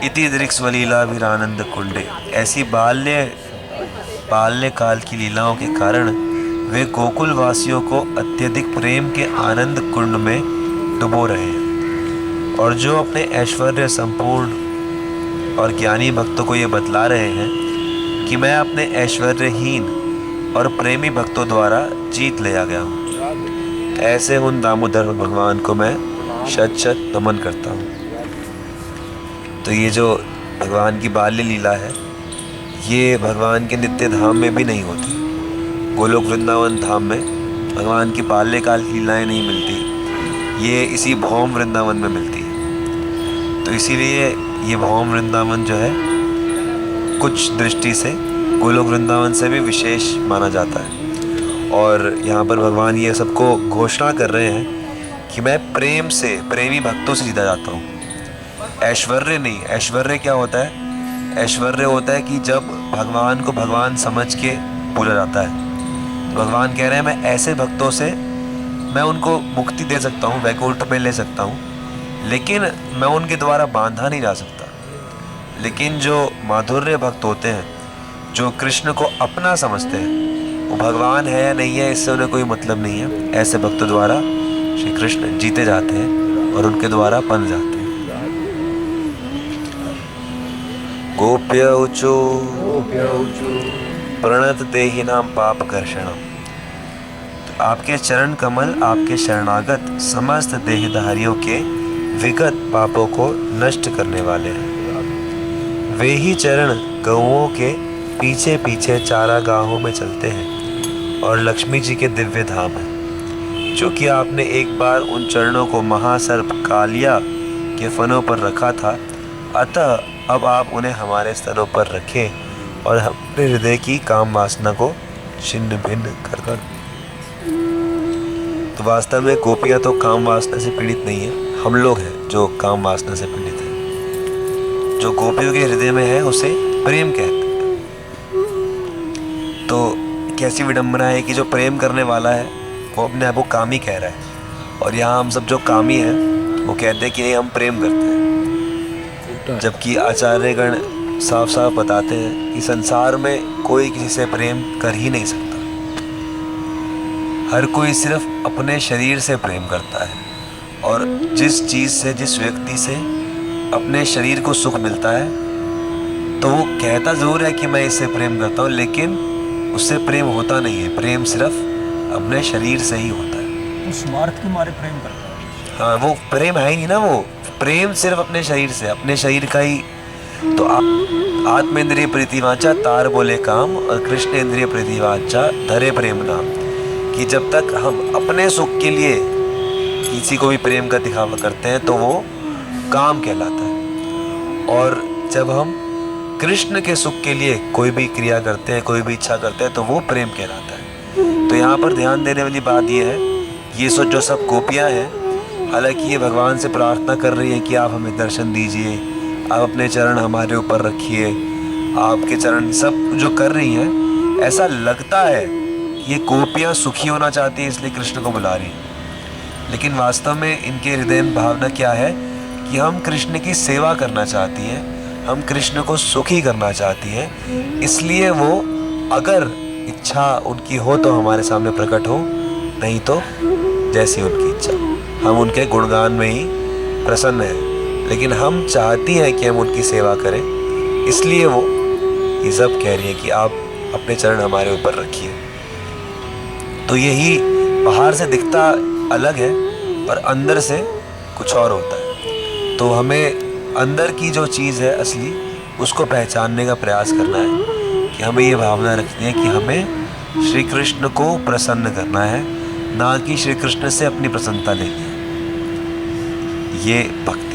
इति दृक्स्वलीलाभिरानंद कुंडे। ऐसी बाल्य काल की लीलाओं के कारण वे गोकुल वासियों को अत्यधिक प्रेम के आनंद कुंड में डुबो रहे हैं, और जो अपने ऐश्वर्य संपूर्ण और ज्ञानी भक्तों को ये बतला रहे हैं कि मैं अपने ऐश्वर्यहीन और प्रेमी भक्तों द्वारा जीत ले आ गया हूँ। ऐसे उन दामोदर भगवान को मैं शत शत नमन करता हूँ। तो ये जो भगवान की बाल्य लीला है, ये भगवान के नित्य धाम में भी नहीं होती। गोलोक वृंदावन धाम में भगवान की बाल्यकाल की लीलाएँ नहीं मिलती, ये इसी भौम वृंदावन में मिलती है। तो इसीलिए ये भौम वृंदावन जो है कुछ दृष्टि से गोलोक वृंदावन से भी विशेष माना जाता है। और यहाँ पर भगवान ये सबको घोषणा कर रहे हैं कि मैं प्रेम से, प्रेमी भक्तों से जीता जाता हूँ, ऐश्वर्य नहीं। ऐश्वर्य क्या होता है? ऐश्वर्य होता है कि जब भगवान को भगवान समझ के पूजा जाता है। भगवान कह रहे हैं मैं ऐसे भक्तों से, मैं उनको मुक्ति दे सकता हूँ, वैकुंठ में ले सकता हूँ, लेकिन मैं उनके द्वारा बांधा नहीं जा सकता। लेकिन जो माधुर्य भक्त होते हैं, जो कृष्ण को अपना समझते हैं, वो भगवान है या नहीं है इससे उन्हें कोई मतलब नहीं है। ऐसे भक्तों द्वारा श्री कृष्ण जीते जाते हैं और उनके द्वारा बन जाते हैं। गोप्य ऊचो प्रणत देहिनां पाप कर्षणम। तो आपके चरण कमल आपके शरणागत समस्त देहधारियों के विगत पापों को नष्ट करने वाले हैं। वे ही चरण गौओं के पीछे पीछे चारागाहों में चलते हैं और लक्ष्मी जी के दिव्य धाम है। जो कि आपने एक बार उन चरणों को महासर्प कालिया के फनों पर रखा था, अतः अब आप उन्हें हमारे स्तनों पर रखें और अपने हृदय की काम वासना को छिन्न भिन्न कर कर। तो वास्तव में गोपियाँ तो काम वासना से पीड़ित नहीं है, हम लोग हैं जो काम वासना से पीड़ित हैं। जो गोपियों के हृदय में है उसे प्रेम कहते हैं। तो कैसी विडंबना है कि जो प्रेम करने वाला है वो अपने आप को कामी कह रहा है, और यहाँ हम सब जो कामी हैं वो कहते हैं कि नहीं हम प्रेम करते हैं। जबकि आचार्यगण साफ साफ बताते हैं कि संसार में कोई किसी से प्रेम कर ही नहीं सकता। हर कोई सिर्फ अपने शरीर से प्रेम करता है, और जिस चीज़ से, जिस व्यक्ति से अपने शरीर को सुख मिलता है तो वो कहता ज़रूर है कि मैं इससे प्रेम करता हूँ, लेकिन उससे प्रेम होता नहीं है। प्रेम सिर्फ अपने शरीर से ही होता है। उस स्वार्थ के मारे प्रेम करता है। हाँ, वो प्रेम है ही नहीं ना। वो प्रेम सिर्फ अपने शरीर से, अपने शरीर का ही। तो आत्मेंद्रिय प्रीतिवाचा तार बोले काम, और कृष्ण इंद्रिय प्रीतिवाचा धरे प्रेम नाम। कि जब तक हम अपने सुख के लिए किसी को भी प्रेम का दिखावा करते हैं तो वो काम कहलाता है, और जब हम कृष्ण के सुख के लिए कोई भी क्रिया करते हैं, कोई भी इच्छा करते हैं, तो वो प्रेम कहलाता है। तो यहाँ पर ध्यान देने वाली बात ये है, ये जो सब गोपियाँ हैं, हालांकि ये भगवान से प्रार्थना कर रही है कि आप हमें दर्शन दीजिए, आप अपने चरण हमारे ऊपर रखिए, आपके चरण सब जो कर रही हैं, ऐसा लगता है ये गोपियाँ सुखी होना चाहती हैं इसलिए कृष्ण को बुला रही हैं। लेकिन वास्तव में इनके हृदय में भावना क्या है कि हम कृष्ण की सेवा करना चाहती हैं, हम कृष्ण को सुखी करना चाहती हैं, इसलिए वो अगर इच्छा उनकी हो तो हमारे सामने प्रकट हो, नहीं तो जैसी उनकी इच्छा। हम उनके गुणगान में ही प्रसन्न हैं, लेकिन हम चाहती हैं कि हम उनकी सेवा करें, इसलिए वो ये सब कह रही है कि आप अपने चरण हमारे ऊपर रखिए। तो यही बाहर से दिखता अलग है और अंदर से कुछ और होता है। तो हमें अंदर की जो चीज़ है असली, उसको पहचानने का प्रयास करना है कि हमें ये भावना रखनी है कि हमें श्री कृष्ण को प्रसन्न करना है, ना कि श्री कृष्ण से अपनी प्रसन्नता लेनी है। ये भक्ति